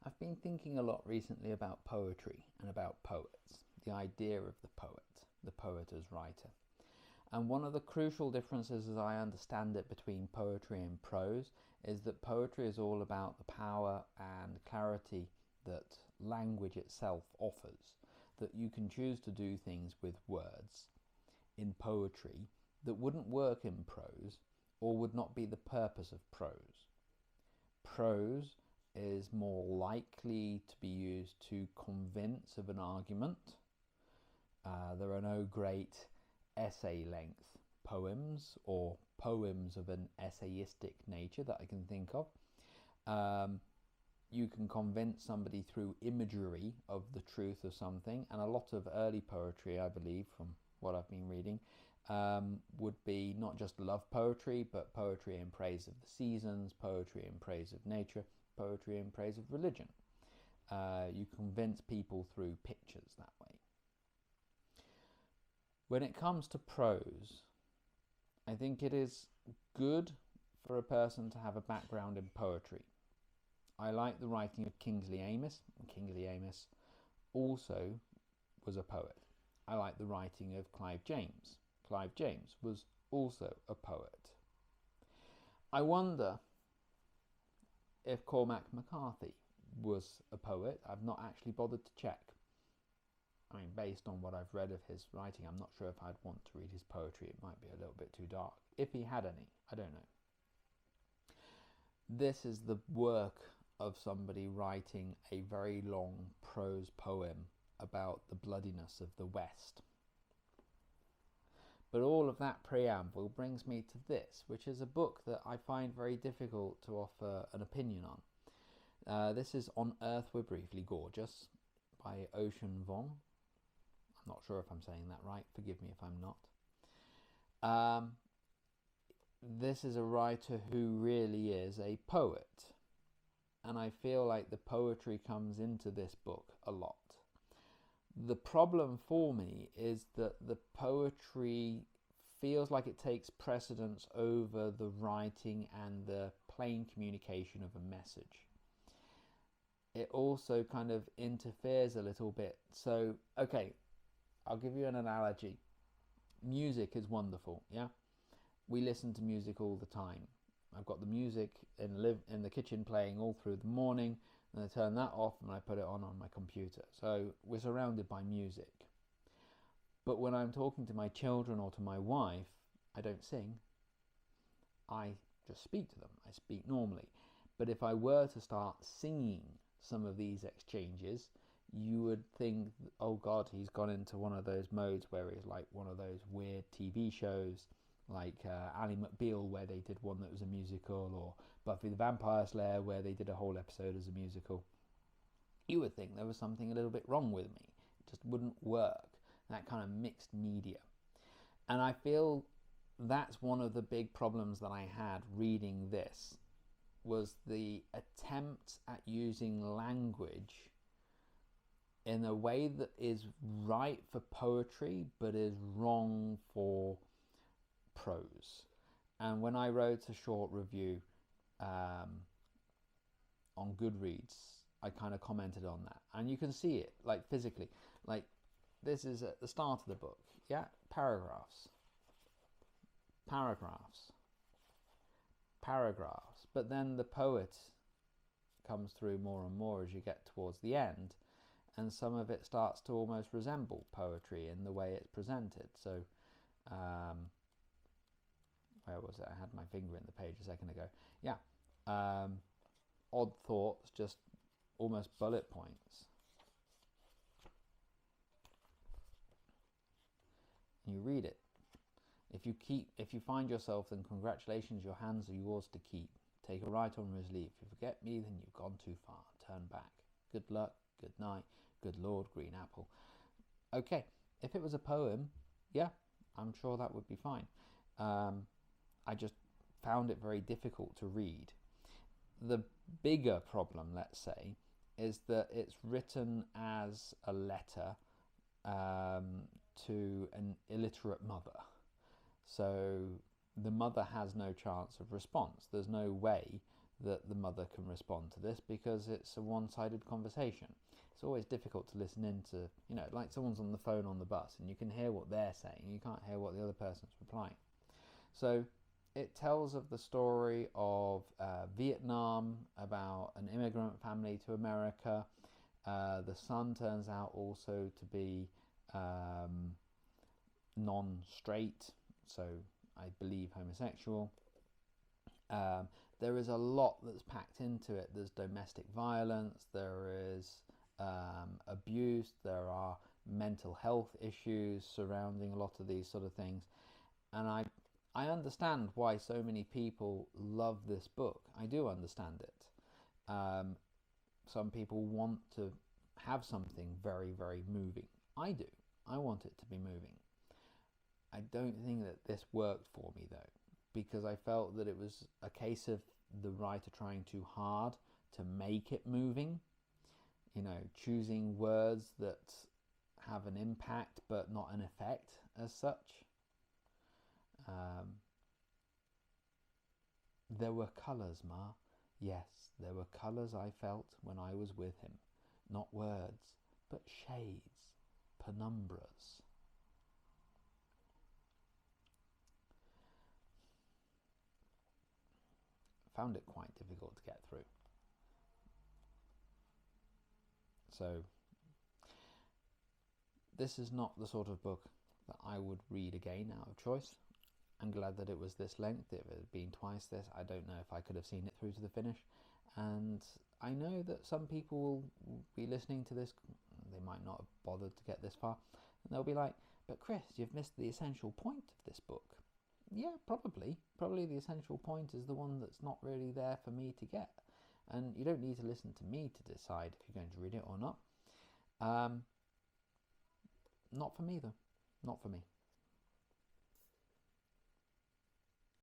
I've been thinking a lot recently about poetry and about poets, the idea of the poet as writer. And one of the crucial differences, as I understand it, between poetry and prose is that poetry is all about the power and clarity that language itself offers, that you can choose to do things with words in poetry that wouldn't work in prose or would not be the purpose of prose. Prose is more likely to be used to convince of an argument. There are no great essay length poems or poems of an essayistic nature that I can think of. You can convince somebody through imagery of the truth of something, and a lot of early poetry, I believe, from what I've been reading, would be not just love poetry, but poetry in praise of the seasons, poetry in praise of nature, poetry in praise of religion. You convince people through pictures that way. When it comes to prose, I think it is good for a person to have a background in poetry. I like the writing of Kingsley Amis, and Kingsley Amis also was a poet. I like the writing of Clive James. Clive James was also a poet. I wonder if Cormac McCarthy was a poet. I've not actually bothered to check. I mean, based on what I've read of his writing, I'm not sure if I'd want to read his poetry. It might be a little bit too dark. If he had any, I don't know. This is the work of somebody writing a very long prose poem about the bloodiness of the West. But all of that preamble brings me to this, which is a book that I find very difficult to offer an opinion on. This is On Earth We're Briefly Gorgeous by Ocean Vuong. I'm not sure if I'm saying that right. Forgive me if I'm not. This is a writer who really is a poet. And I feel like the poetry comes into this book a lot. The problem for me is that the poetry feels like it takes precedence over the writing and the plain communication of a message. It also kind of interferes a little bit. So, okay, I'll give you an analogy. Music is wonderful, yeah? We listen to music all the time. I've got the music in the kitchen playing all through the morning, and I turn that off and I put it on my computer. So we're surrounded by music. But when I'm talking to my children or to my wife, I don't sing. I just speak to them. I speak normally. But if I were to start singing some of these exchanges, you would think, oh God, he's gone into one of those modes where it's like one of those weird TV shows, like Ally McBeal, where they did one that was a musical, or Buffy the Vampire Slayer, where they did a whole episode as a musical. You would think there was something a little bit wrong with me. It just wouldn't work, that kind of mixed media. And I feel that's one of the big problems that I had reading this, was the attempt at using language in a way that is right for poetry, but is wrong for prose. And when I wrote a short review on Goodreads, I kind of commented on that, and you can see it like physically. Like, this is at the start of the book, yeah, paragraphs, but then the poet comes through more and more as you get towards the end, and some of it starts to almost resemble poetry in the way it's presented. So where was it? I had my finger in the page a second ago. Yeah. Odd thoughts, just almost bullet points. You read it. If you find yourself, then congratulations, your hands are yours to keep. Take a right honour's leave. If you forget me, then you've gone too far. Turn back. Good luck, good night, good Lord, green apple. Okay, if it was a poem, yeah, I'm sure that would be fine. I just found it very difficult to read. The bigger problem, let's say, is that it's written as a letter to an illiterate mother. So the mother has no chance of response. There's no way that the mother can respond to this, because it's a one-sided conversation. It's always difficult to listen into, like someone's on the phone on the bus and you can hear what they're saying, you can't hear what the other person's replying. So it tells of the story of Vietnam, about an immigrant family to America. The son turns out also to be non-straight, so I believe homosexual. There is a lot that's packed into it. There's domestic violence, there is abuse, there are mental health issues surrounding a lot of these sort of things. And I understand why so many people love this book. I do understand it. Some people want to have something very, very moving. I do. I want it to be moving. I don't think that this worked for me though, because I felt that it was a case of the writer trying too hard to make it moving, choosing words that have an impact but not an effect as such. There were colours, Ma. Yes, there were colours I felt when I was with him. Not words, but shades, penumbras. Found it quite difficult to get through. So, this is not the sort of book that I would read again out of choice. I'm glad that it was this length. If it had been twice this, I don't know if I could have seen it through to the finish. And I know that some people will be listening to this, they might not have bothered to get this far, and they'll be like, but Chris, you've missed the essential point of this book. Yeah, probably. Probably the essential point is the one that's not really there for me to get. And you don't need to listen to me to decide if you're going to read it or not. Not for me though. Not for me.